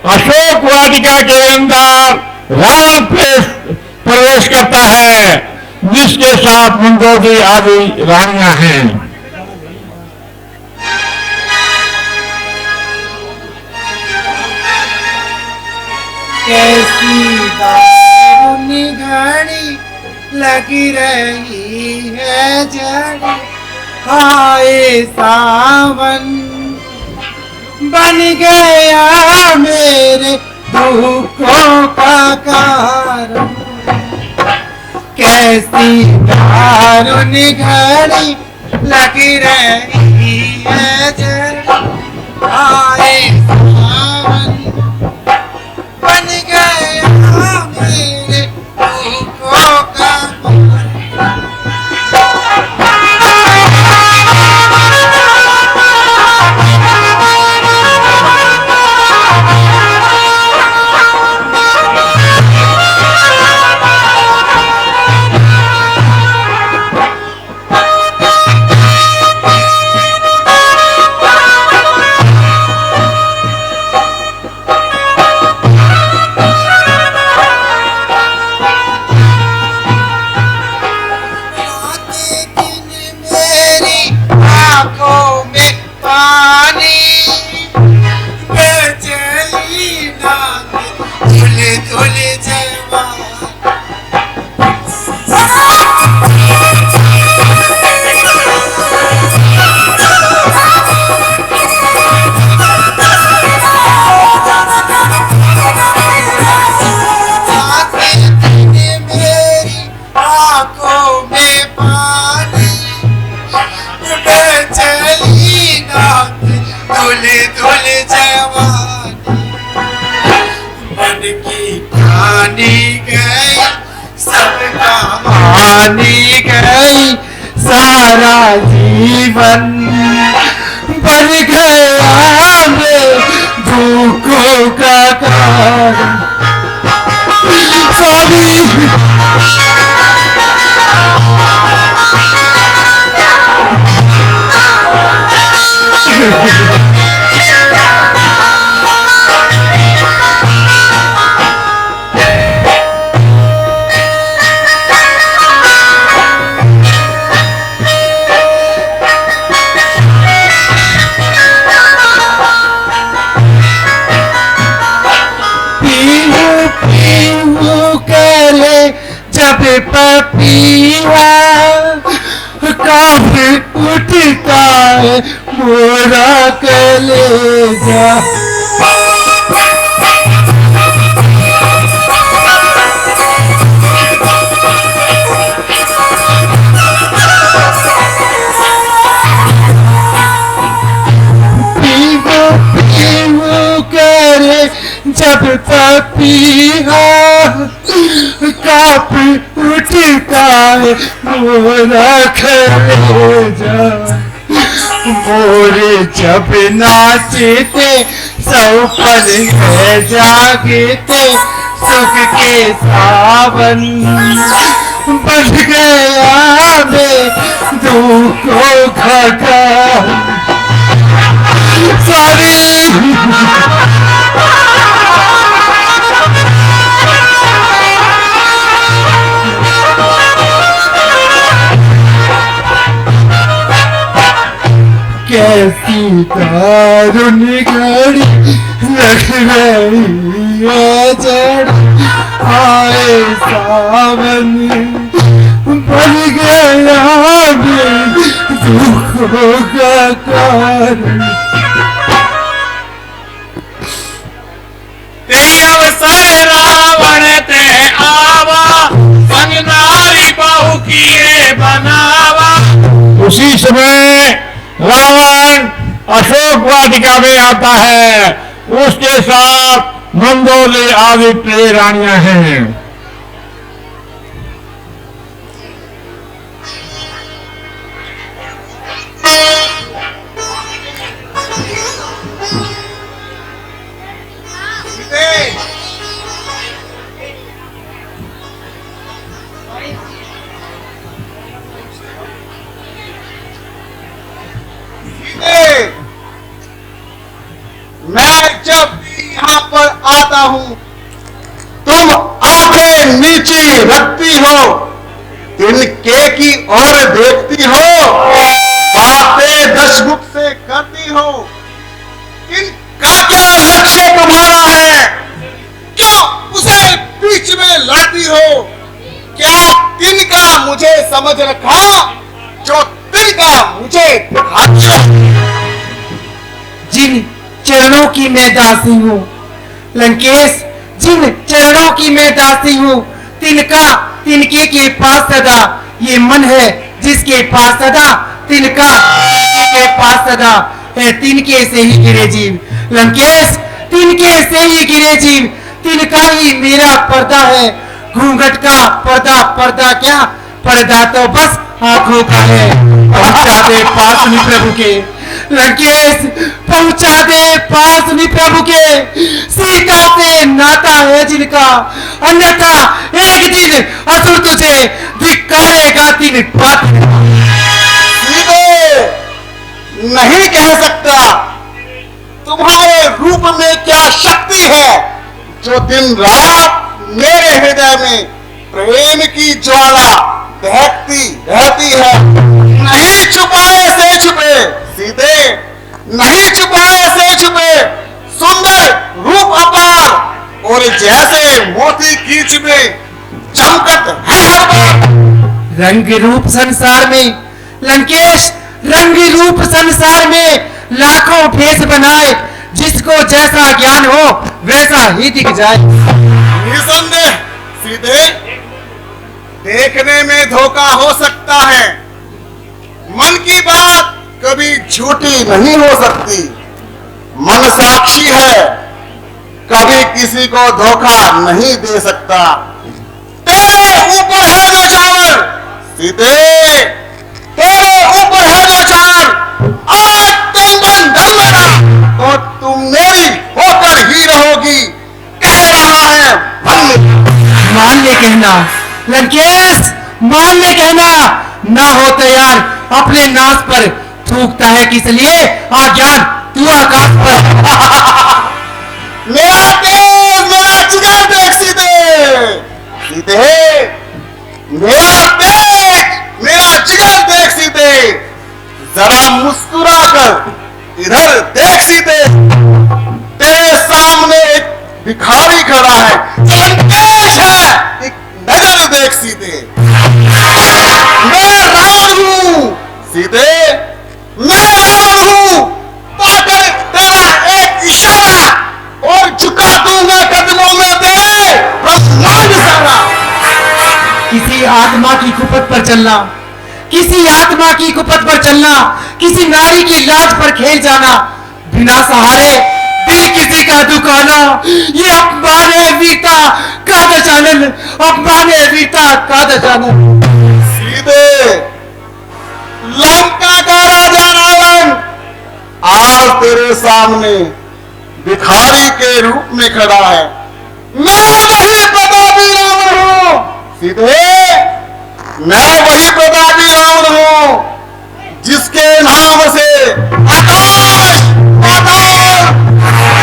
अशोक वाटिका के अंदर रावण प्रवेश करता है, जिसके साथ मंदोदरी आदि रानियां हैं। कैसी दारुनी घड़ी लगी रही है जड़ी, हाय सावन बन गया मेरे दुखों का कारण। कैसी दारुनी घड़ी लगी रही है जड़ी, हाय सावन बन गया मेरे दुखों का गई, सारा जीवन बन गया मैं दुखों का कारण। पपीहा काफी उठता है मोरा कलेजा। पीहू करे जब पपीहा काफी उठता है मोरा कलेजा। मोरे जब नाचते सब पल है जागते, सुख के सावन बन गया मैं दुखों का कारण। कैसी दारुनी घड़ी लग रही है जड़ी, आए सावन बन गया मैं दुखों का कारण। रावण ते आवा संग नारी बहु किए बनावा। उसी समय रावण अशोक वाटिका में आता है, उसके साथ मंदोदरी आदि प्रिय रानियां हैं। मैं जब यहाँ पर आता हूं। तुम आंखें नीची रखती हो, तिनके की ओर देखती हो, बातें दशगुप्त से करती हो। इनका क्या लक्ष्य तुम्हारा है? क्यों उसे बीच में लाती हो? क्या तिनका मुझे समझ रखा जो तिनका मुझे दिखाती हो? जिन चरणों की मैं दासी हूँ लंकेश, जिन चरणों की मैं दासी हूँ, तिनका तिनके के पास सदा ये मन है, जिसके पास सदा तिनका तिनके के पास सदा है। तिनके से ही गिरे जीव लंकेश, तिनके से ही गिरे जीव, तिनका ही मेरा पर्दा है। घूंघट का पर्दा, पर्दा क्या, पर्दा तो बस आंखों का है। पहुंचा दे पास में प्रभु के लंकेश, पहुंचा दे पास में प्रभु के। सीता से नाता है जिनका, अन्यथा एक दिन असुर तुझे धिक्कारेगा तीन पात। सीधे नहीं कह सकता तुम्हारे रूप में क्या शक्ति है जो दिन रात मेरे हृदय में प्रेम की ज्वाला दहकती रहती है। नहीं छुपाए से छुपे सीधे, नहीं छुपाए से छुपे, सुंदर रूप अपार और जैसे मोती कीच में चमकत है हर बार। रंग रूप संसार में लंकेश, रंग रूप संसार में लाखों भेष बनाए, जिसको जैसा ज्ञान हो वैसा ही दिख जाए। निसंदेह सीधे देखने में धोखा हो सकता है, मन की बात कभी झूठी नहीं हो सकती। मन साक्षी है, कभी किसी को धोखा नहीं दे सकता। तेरे ऊपर है जो चावल सीधे, तेरे ऊपर है जो चावल, आज तुम बन धनवरा तो तुम मेरी होकर ही रहोगी। कह रहा है मान ले कहना लंकेश, मान ले कहना, ना हो तैयार अपने नाश पर थूकता है किस लिए अज्ञान तू आकाश पर। मेरा तेज, मेरा जिगर देख सीधे, सीधे मेरा तेज, मेरा जिगर देख सीधे, जरा मुस्कुरा कर इधर देख सीधे। तेरे सामने एक भिखारी खड़ा है, लंकेश है, एक नजर देख सीधे। मैं रावण हूं सीधे, मैं रावण हूं, पाकर तेरा एक इशारा और झुका दूंगा कदमों में तेरे ब्रह्मांड सारा। किसी आत्मा की कुपथ पर चलना, किसी आत्मा की कुपथ पर चलना, किसी नारी की लाज पर खेल जाना, बिना सहारे दिल किसी का दुखाना, ये अपमान है वीरता का दशानन, अपमान है वीरता का दशानन। सीधे लंका का राजा रावण आज तेरे सामने भिखारी के रूप में खड़ा है। मैं वही प्रतापी रावण हूं सीधे, मैं वही प्रतापी रावण हूं जिसके नाम से आकाश पाताल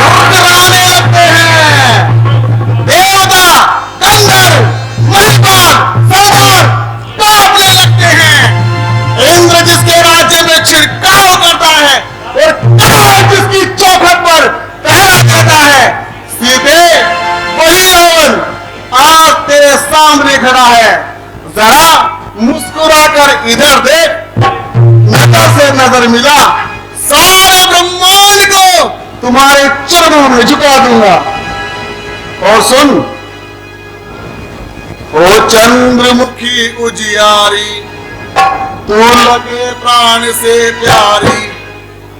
रुद्राने लगते हैं। देवता, गंधर्व, मणिपाल, सरदार कांपने लगते हैं। इंद्र जिसके राज्य में छिड़काव करता है और काल जिसकी चौखट पर पहरा देता है, सीधे वही रावण आज तेरे सामने खड़ा है। जरा मुस्कुरा कर इधर देख, नजर से नजर मिला, सारे ब्रह्मांड को तुम्हारे चरणों में झुका दूंगा। और सुन, ओ चंद्रमुखी उजियारी, तू लगे प्राण से प्यारी,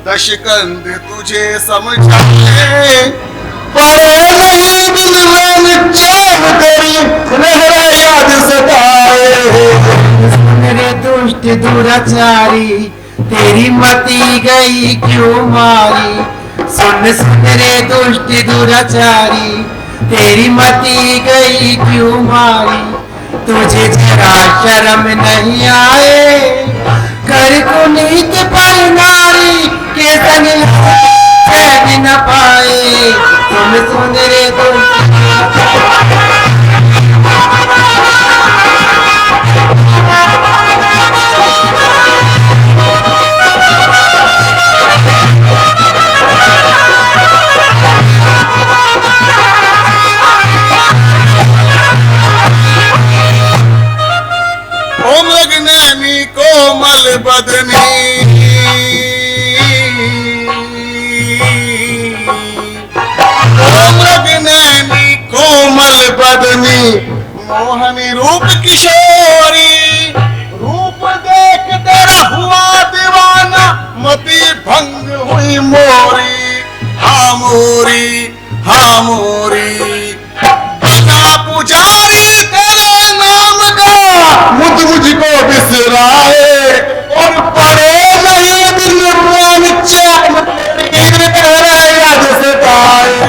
दशकंध तुझे समझाए, पर नहीं दिल में चैन तेरी रह याद सताए। मेरे दुष्ट दुराचारी, तेरी मती गई क्यों मारी। सुन सुन रे दुष्ट दुराचारी, तेरी मती गई क्यों मारी। तुझे जरा शर्म नहीं आए, कर कुनीत पर नारी के संग चैन न पाए। सुन सुन रे भंग हुई मोरी, हाँ मोरी, हाँ मोरी। बना पुजारी तेरे नाम का, मुझको बिसराए और पड़े नहीं दिल में चैन, तेरा याद सताए।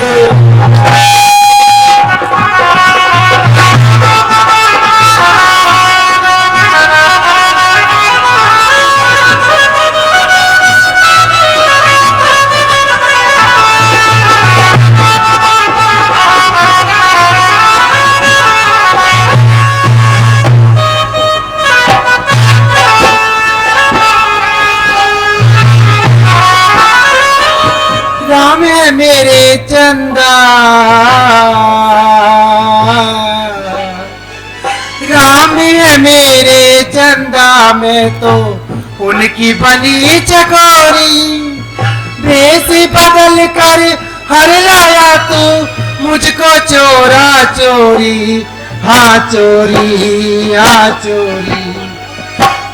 राम है मेरे चंदा, राम है मेरे चंदा, मैं तो उनकी बनी चकोरी। भेष बदल कर हर लाया तू मुझको चोरा चोरी, हाँ चोरी, हाँ चोरी।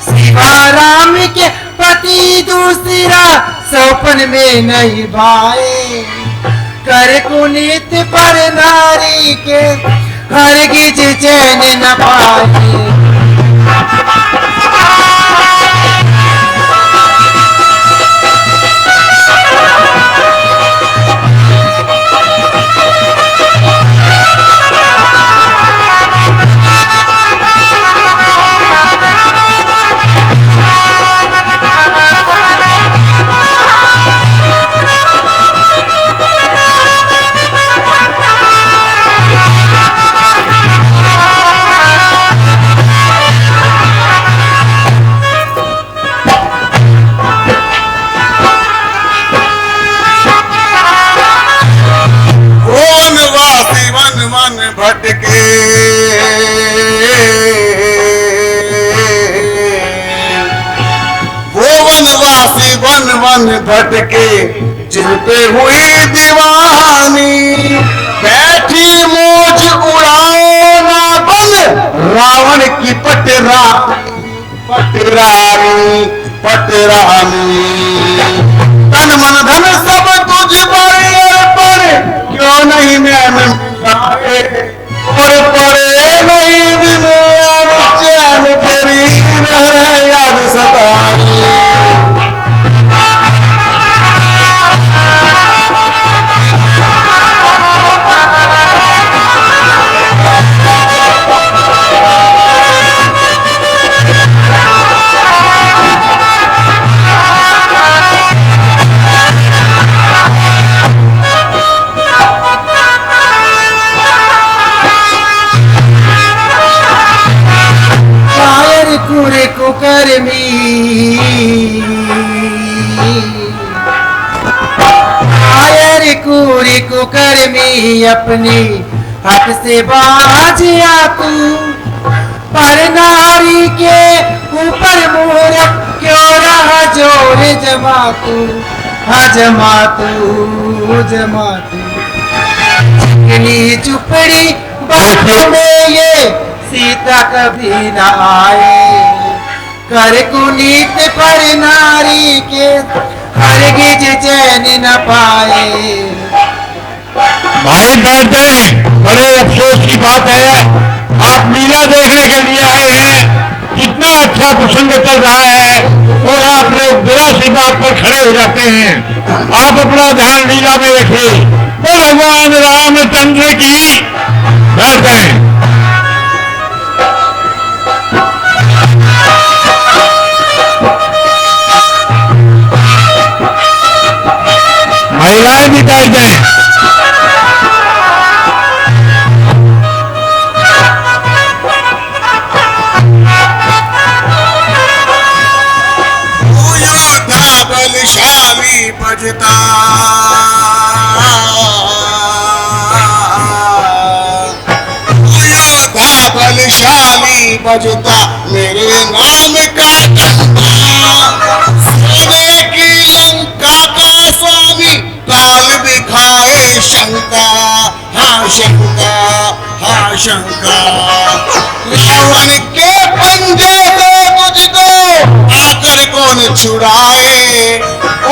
सिवा राम के पति दूसरा सौपन में नहीं भाए, कर कुनीत पर नारी के हरगिज चैन न पाए। भटके वो वनवासी वन वन भटके, जिन पे हुई दीवानी। बैठी मौज उड़ाओ ना बन रावण की पटरानी, पटरानी, पटरानी। तन मन धन सब तुझ पर अर्पण, क्यों नहीं मैं और पड़े नहीं दिन चैन, तेरी याद सताई। कुरे कुकर्मी आयर कुरे कुकर्मी, अपनी हक से बाज आ तू। पर नारी के ऊपर मूरख क्यों रहा जोर जमा तू, हाँ जमा तू, जमा तू। चिकनी चुपड़ी बात में ये सीता कभी न आए, कर कुनीत पर नारी के हरगिज चैन न पाए। भाई बैठ गए, बड़े अफसोस की बात है, आप मीरा देखने के लिए आए हैं, कितना अच्छा प्रसंग चल रहा है और आप लोग बिना सी बात पर खड़े हो जाते हैं। आप अपना ध्यान लीला में रखिए। तो भगवान रामचंद्र की। बैठ गए। महिलाएं भी बैठ गए। बलशाली बजता योद्धा बलशाली बजता मेरे नाम का सोने की लंका का स्वामी काल दिखाए शंका हाँ शंका हाँ शंका रावण के पंजे से तुझको आकर कौन छुड़ाए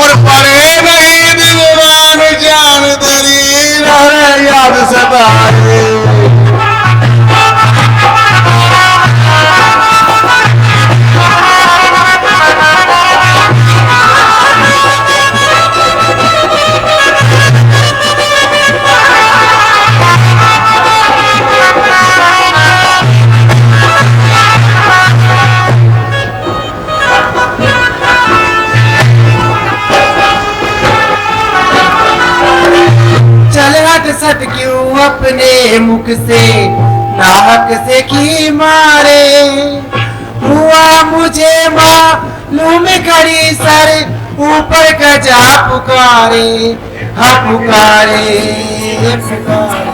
और परे नहीं दिलवान जान तेरी रहे याद सताए। सट क्यों अपने मुख से नाहक से की मारे, हुआ मुझे मालूम खड़ी सर ऊपर का जा पुकारे, हाँ पुकारे पुकारे।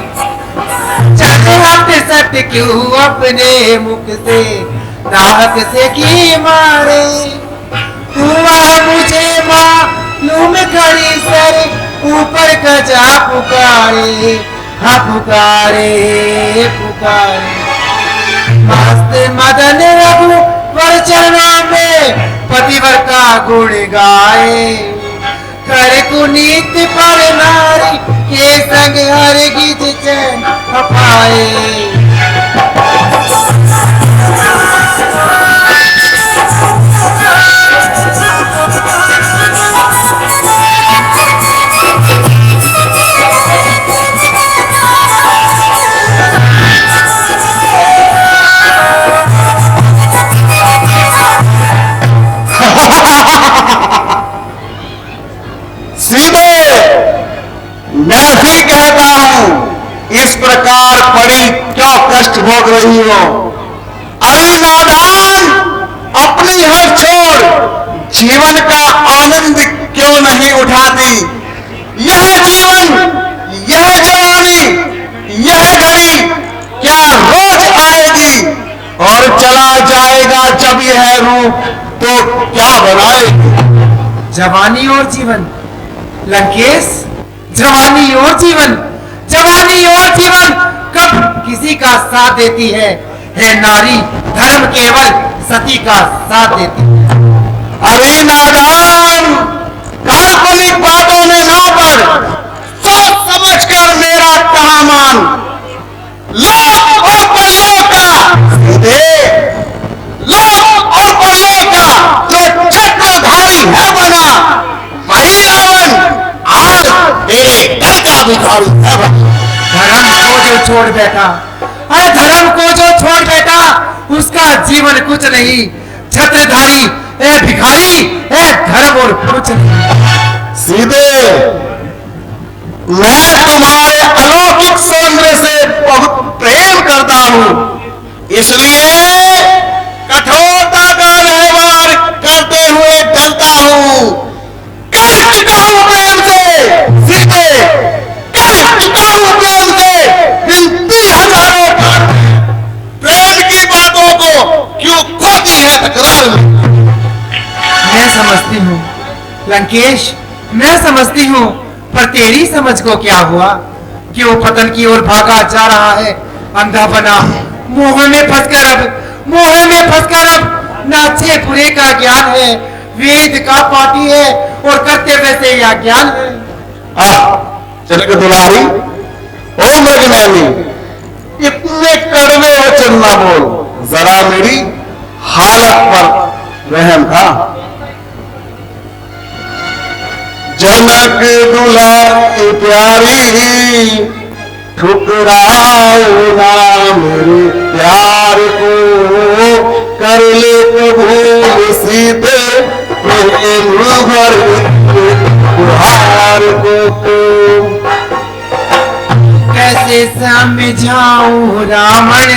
चले हट सट क्यों अपने मुख से नाहक से की मारे, हुआ मुझे मालूम खड़ी सर ऊपर का जा पुकारे, हाँ पुकारे पुकारे। मस्त मदन रघु पर चरणों में पतिव्रता गुण गाए, कर कुनीत पर नारी के संग हर गीत चैन पाए। मैं भी कहता हूं इस प्रकार पड़ी क्यों कष्ट भोग रही हो। अरे नादान, अपनी हर छोड़ जीवन का आनंद क्यों नहीं उठाती। यह जीवन, यह जवानी, यह घड़ी क्या रोज आएगी और चला जाएगा। जब यह रूप तो क्या बनाएगी। जवानी और जीवन लंकेश, जवानी और जीवन, जवानी और जीवन कब किसी का साथ देती है नारी, धर्म केवल सती का साथ देती है। अरे नादान, काल्पनिक बातों में ना पड़, सोच समझ कर मेरा कहा मान। लोक और परियों का सीधे, लोक और परियों का जो चक्रधारी है बना, वही रावण आज तेरे घर का भिखारी है बना। धर्म को जो छोड़ बैठा, अरे धर्म को जो छोड़ बैठा उसका जीवन कुछ नहीं। छत्रधारी ए भिखारी ए धर्म और कुछ नहीं। सीधे मैं तुम्हारे अलौकिक सौंदर्य से बहुत प्रेम करता हूं, इसलिए कठोरता का व्यवहार करते हुए डरता हूं। कह चुका हूं प्रेम से, सीधे कह चुका हूं प्रेम से, गिनती हजारों बार। प्रेम की बातों को क्यों खोती है तकरार में। मैं समझती हूँ लंकेश, मैं समझती हूँ, पर तेरी समझ को क्या हुआ कि वो पतन की ओर भागा जा रहा है अंधा बना। मोह में फंसकर अब, मोह में फंसकर अब ना अच्छे बुरे का ज्ञान है, वेद का पाठी है और कर्तव्य से यह ज्ञान है। जनक दुलारी, ओ मृगनैनी, इतने कड़वे वचन ना बोल, जरा मेरी हालत पर रहम था। जनक दुलारी प्यारी, ठुकराओ ना मेरे प्यार को, कर ले कबूल सीधे प्रेम भर गुहार को। कैसे समझाऊं रावण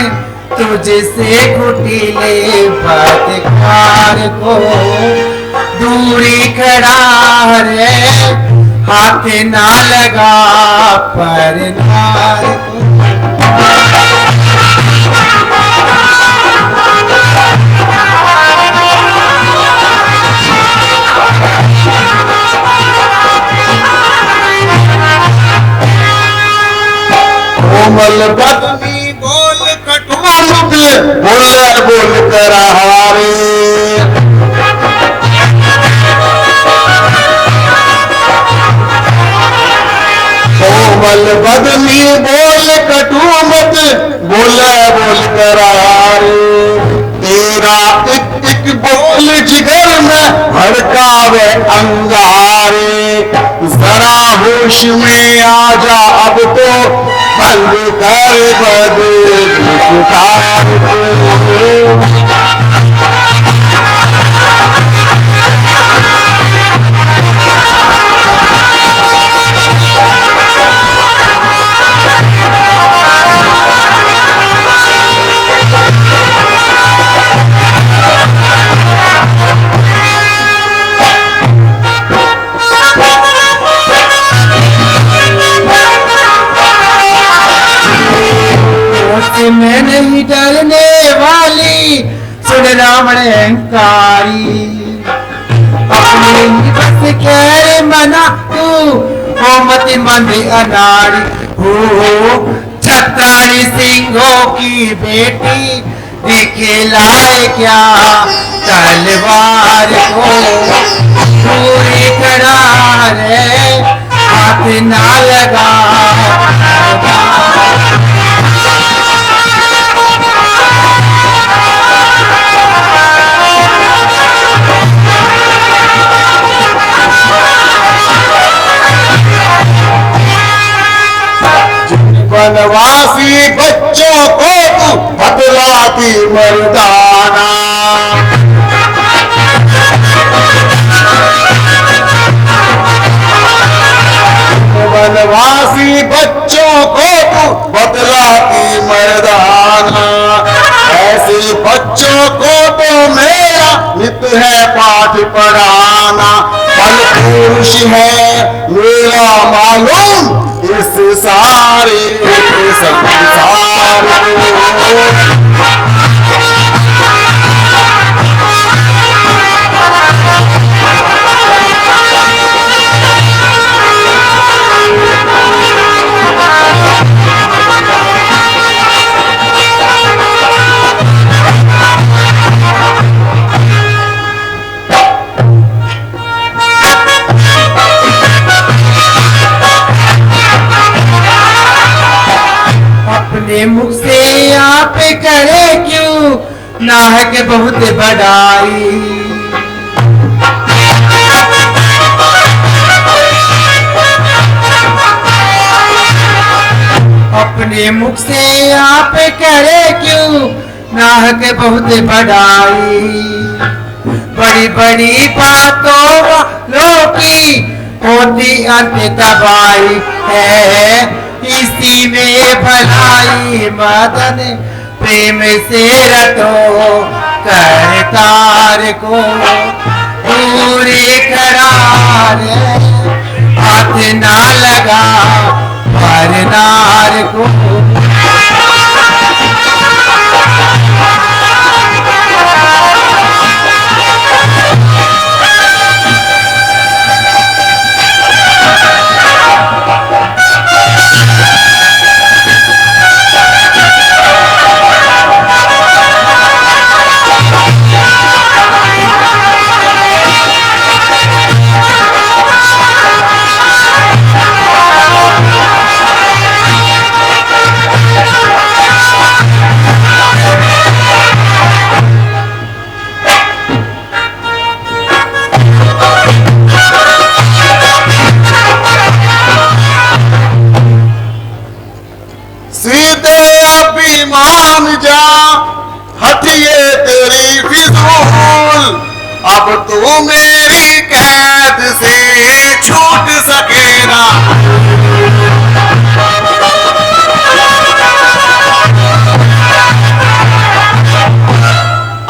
तुझसे कुटिले बदकार को, दूरी खड़ा है हाथ ना लगा पर नार को। कोमल बदनी बोल कठोर बोल कर हारे, बल बदली बोल कटु मत बोले बोल करारे, तेरा एक एक बोल जिगर में भड़कावे अंगारे, जरा होश में आ जा अब तो बंद कर बदल पुकार को। मैं नहीं डरने वाली, सुन रावण अहंकारी, अपने ही बस खैर मना तू हो मत मन अनाड़ी हो। छतारी सिंहों की बेटी दिखलाए क्या तलवार को, पूरी करार है हाथ ना लगा। वनवासी बच्चों को तू बतलाती मर्दाना, वनवासी बच्चों को तू बतलाती मर्दाना, ऐसे बच्चों को तो मेरा नित है पाठ पढ़ाना। बल पुरुष है मेरा मालूम इस सारे संसार को। अपने मुख से आप करे क्यों नाहक बहुत बड़ाई, अपने मुख से आप करे क्यों नाहक बहुत बड़ाई। बड़ी बड़ी बातों वालों की होती अंत तबाही है, इसी में भलाई मदन प्रेम से रटो करतार को। पूरी करार हाथ ना लगा भरनार को। मान जा हटिए तेरी फिजूल, अब तू मेरी कैद से छूट सकेगा।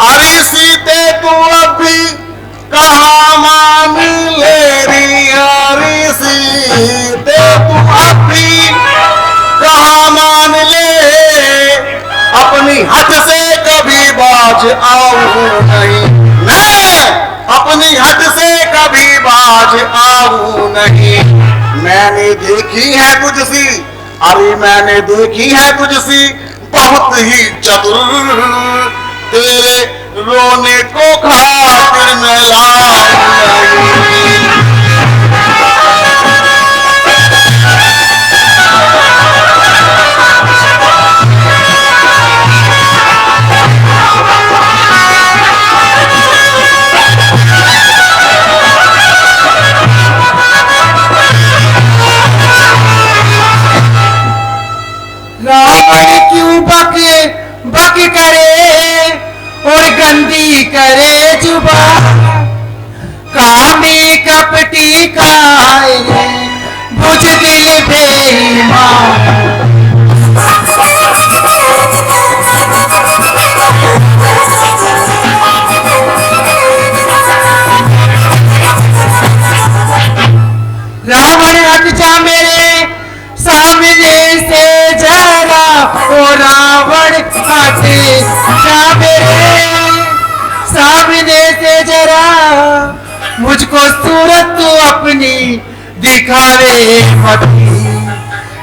अरे सीते तू अभी कहाँ मान ले रही, अरे सीते तू अभी कहाँ मान ले, अपनी हद से कभी बाज आऊं नहीं मैं, अपनी हद से कभी बाज आऊं नहीं। मैंने देखी है तुझसी, अरे मैंने देखी है तुझसी बहुत ही चतुर, तेरे रोने को खातिर मैं लाऊं नहीं। बंदी करे जुबा, कामी कपटी काए बुझ दिल बेईमान। रावण हट जा मेरे सामने से जरा, ओ रावण हट जा मेरे सामने से जरा, मुझको सूरत तू अपनी दिखावे मती।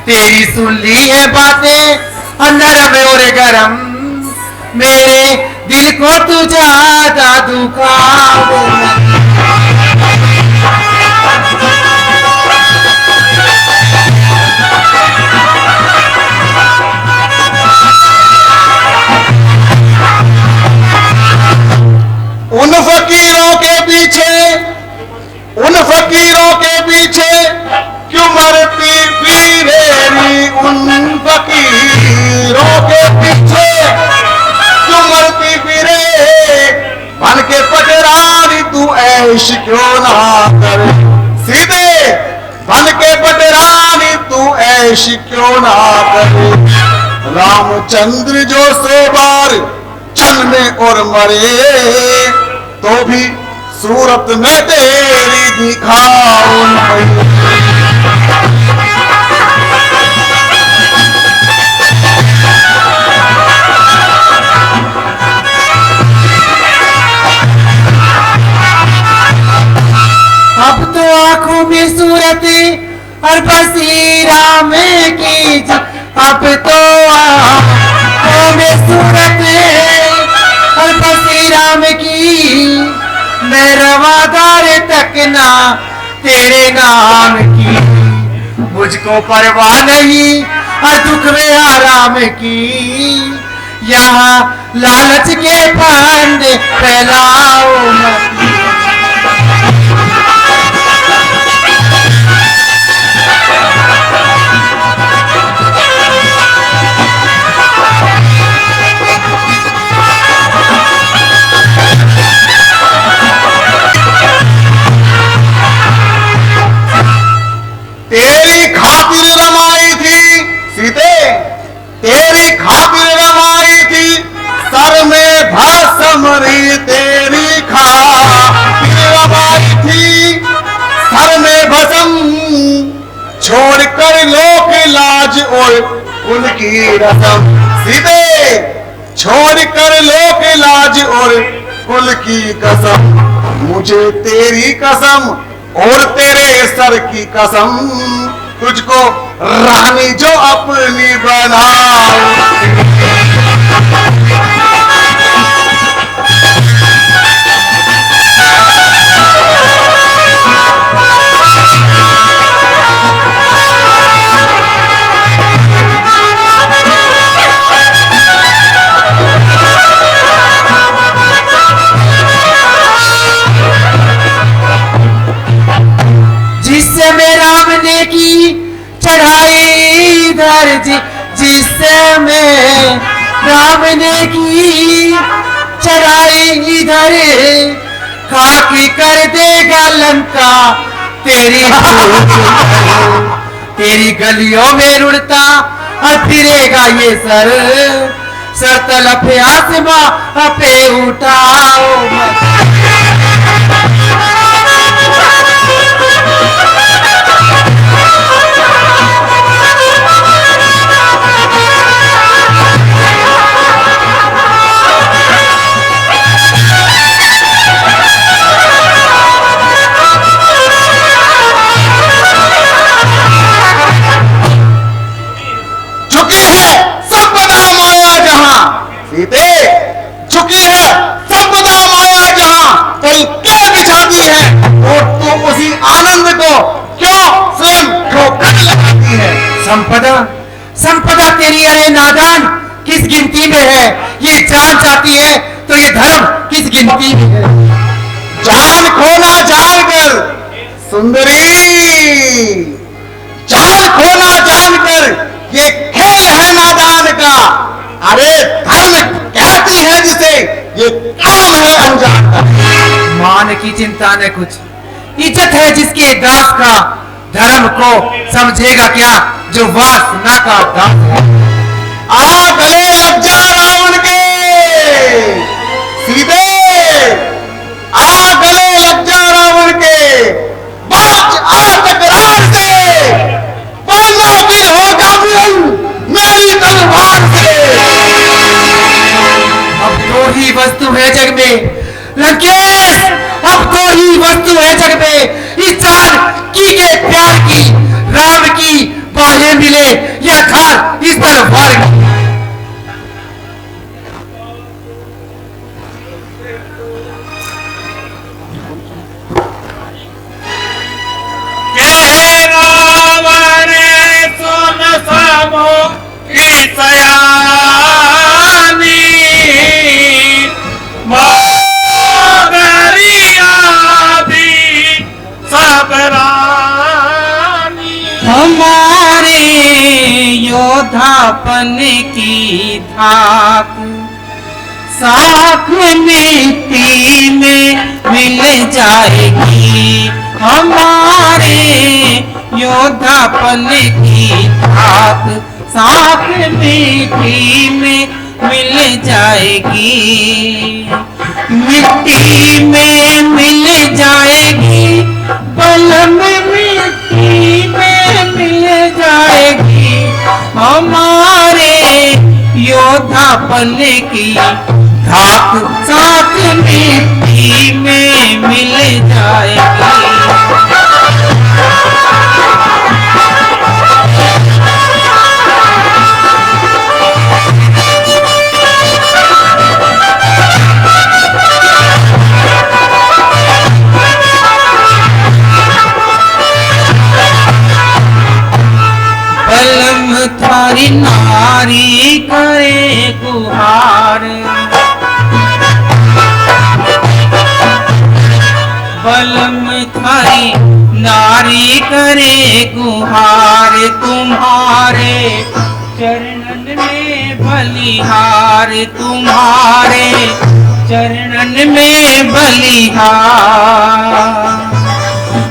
तेरी सुन ली है बातें अंदर में और गरम, मेरे दिल को तू ज्यादा दुखावे। उन फकीरों के पीछे, उन फकीरों के पीछे क्यों मरती फिरेरी, उन फकीरों के पीछे क्यों मरती फिरे, बन के पटरानी तू ऐश क्यों ना करे, सीधे बन के पटरानी तू ऐश क्यों ना करे। रामचंद्र जो 100 बार जन्मे और मरे, तो भी सूरत में तेरी दिखाऊं नहीं। अब तो आंखों में सूरत और बसीरा में की, अब तो आंखों में सूरत और बसीरा में की, मैं रवादार तक ना तेरे नाम की। मुझको परवाह नहीं और दुख में आराम की, यहाँ लालच के फंद फैलाओ मत। तेरी खातिर रमाई थी सीते, तेरी खातिर रमाई थी, सर में भस्म री तेरी खातिर रमाई थी, सर में भस्म छोड़कर लोक लाज और उनकी रस्म, सीते छोड़कर लोक लाज और कुल की कसम। मुझे तेरी कसम और तेरे सर की कसम, तुझको रानी जो अपनी बनाऊं। जिससे मैं राम ने की चढ़ाई धर, जिससे मैं राम ने की चढ़ाई इधर, खाक कर देगा लंका तेरी तेरी गलियों में रुड़ता और फिरेगा ये सर, सर तलफ आसमां पे उठाओ मत। सीते चुकी है संपदा माया जहां, कल क्या बिछाती है और तू उसी आनंद को क्यों स्वयं ठोकर लगाती है। संपदा, संपदा तेरी अरे नादान किस गिनती में है, ये जान चाहती है तो ये धर्म किस गिनती में है। जान खोना जानकर सुंदरी, जान खोना जानकर ये खेल है नादान का। अरे धर्म कहती है जिसे ये काम चिंता न कुछ। इज्जत है जिसके दास का, धर्म को समझेगा क्या जो वासना का दास है। आ गले लग जा रावण के सीधे, आ गले लग जा रावण के, बाज आ टकरार से, वरना भी होगा बुलंद मेरी तलवार से। अब दो ही वस्तु है जग में लंकेश, अब दो ही वस्तु है जग में, इस जानकी के प्यार की, राम की बाहें मिले या खार इस तलवार की। रावण सुन समो की सयानी, सब रानी। हमारे योधापन की धाक साख मिट्टी में मिल जाएगी, हमारे योधापन की धाक साख मिट्टी में मिल जाएगी, मिट्टी में मिल जाएगी, बलम मिट्टी में मिल जाएगी, हमारे योधापन की धाक साथ मिट्टी में मिल जाएगी। थारी नारी करे गुहार, बलम थारी नारी करे गुहार, तुम्हारे चरणन में बलिहार, तुम्हारे चरणन में बलिहार।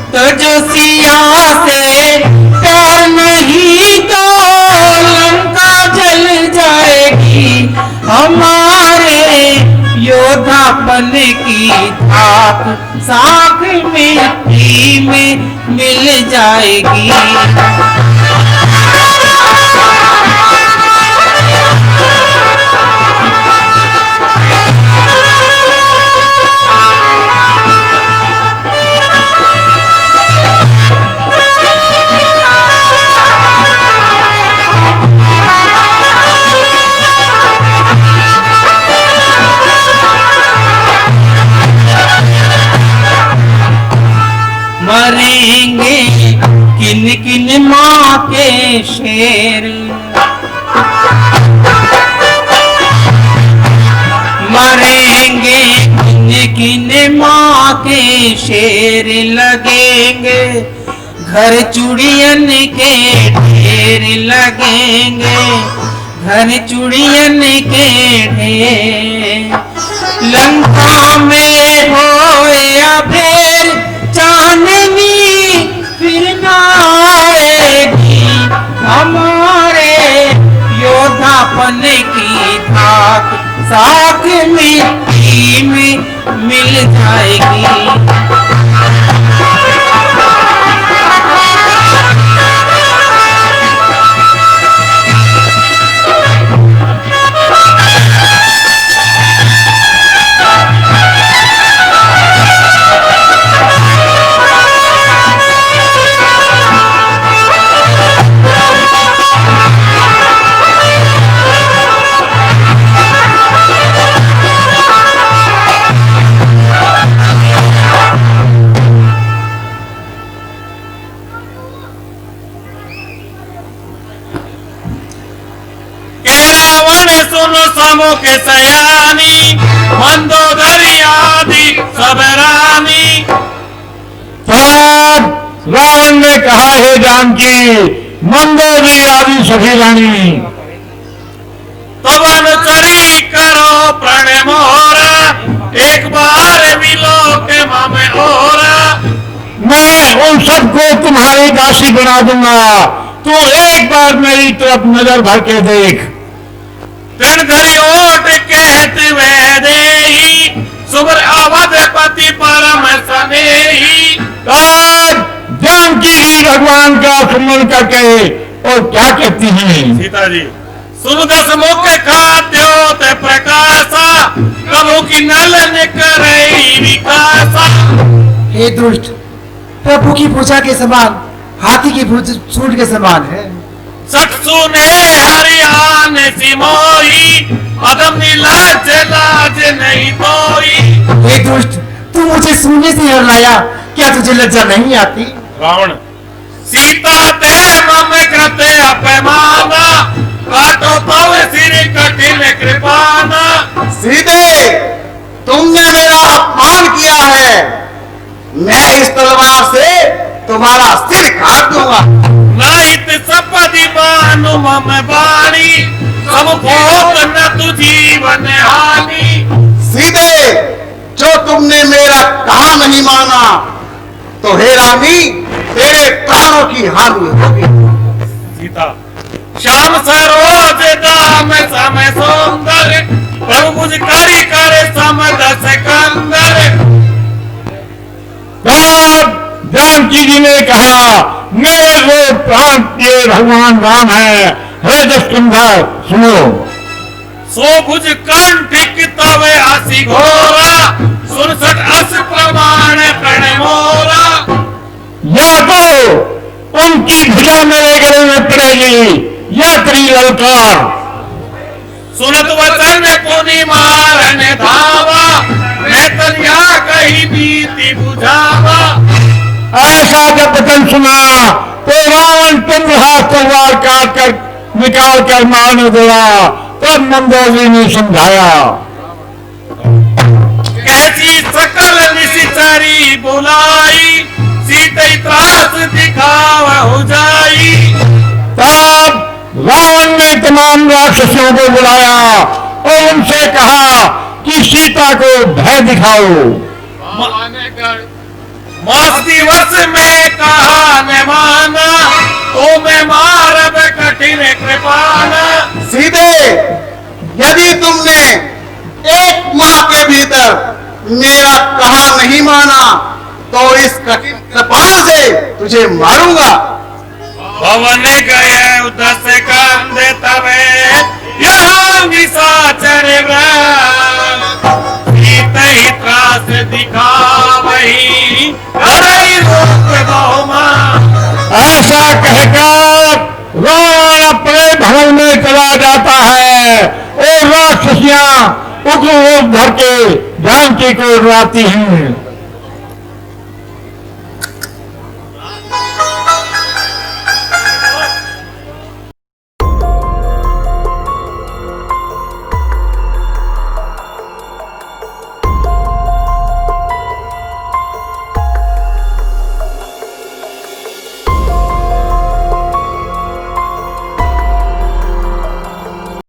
तो जो सिया से प्यार नहीं तो लंका जल जाएगी, हमारे योधापन की धाक साख मिट्टी में मिल जाएगी। मरेंगे किन किन माँ के शेर, मरेंगे किन किन माँ के शेर, लगेंगे घर चुड़ियन के ढेर, लगेंगे घर चुड़ियन के ढेर। लंका में होया भेर चांदनी फिर ना आएगी, हमारे योधापन की धाक साख मिट्टी में मिल जाएगी। समो के सयानी, मंदोदरी आदि सब रानी। रावण ने कहा है जानकी, मंदोदरी आदि सभी रानी। तब अनुचरी करो प्रण मोरा, एक बार दिलों के मामे ओरा, मैं उन सबको तुम्हारी दासी बना दूंगा। तू एक बार मेरी तरफ नजर भर के देख। तन धरी ओट कहते वह देही, सुबर अवधपति परम स्नेही। तब जानकी जी भगवान का सुमन करके और क्या कहती हैं? सीता जी, सुरदस मुख खाद्यो ते प्रकाशा, कबू की नलन करई विकासा। हे दुष्ट, प्रभु की पूजा के समान हाथी की सूंड के समान है। सत्सु ने हरियान सिमोही, अदम नीलाज लाज नहीं तोई। हे दुष्ट, तू मुझे सुनने से हरलाया, क्या तुझे लज्जा नहीं आती? रावण, सीता ते मम कृते अपमाना, काटो पव सिर कठिन कृपाना। सीधे तुमने मेरा अपमान किया है, मैं इस तलवार से तुम्हारा सिर काट दूंगा। नाहित सपदि बानु मम बाणी, सब भोग न तु जीवन हानि। सीधे जो तुमने मेरा कहा नहीं माना, तो हे रानी तेरे प्राणों की हानि होगी। सीता, श्याम सरोज दाम सम सुंदर, प्रभु मुझ करी करे सम दस कंदर। तब जानकी जी ने कहा, मेरे वो प्राण प्रिय भगवान राम है। हे दशकंधर सुनो। सो भुज कंठिक तव हसी घोरा, सुरसठ अस प्रमाण प्रण मोरा। या तो उनकी भुजा मेरे गले में पड़ेगी या तेरी ललकार। सुनत वचन पुनि मारन धावा, मैं तनिया कही बीती बुझावा। ऐसा जब वचन सुना तो रावण तुम हाथ तलवार काट कर निकाल कर मारने दौड़ा। तब मंदोदरी ने समझाया, कैसी सकल निशिचरी बुलाई, सीते त्रास दिखाव हो जाई। तब रावण ने तमाम राक्षसों को बुलाया और उनसे कहा कि सीता को भय दिखाओ। मास दिवस में कहा न माना, तो मैं मारब कठिन कृपाना। सीधे यदि तुमने एक माह के भीतर मेरा कहा नहीं माना, तो इस कठिन कृपाण से तुझे मारूंगा। पवन गए उदस कंधे तवे, यहाँ निशाचर ही त्रास दिखावही, करई रूप बहुमा। ऐसा कहकर रावण अपने भवन में चला जाता है और राक्षसियां उग्र रूप धर के जानकी को डराती हैं।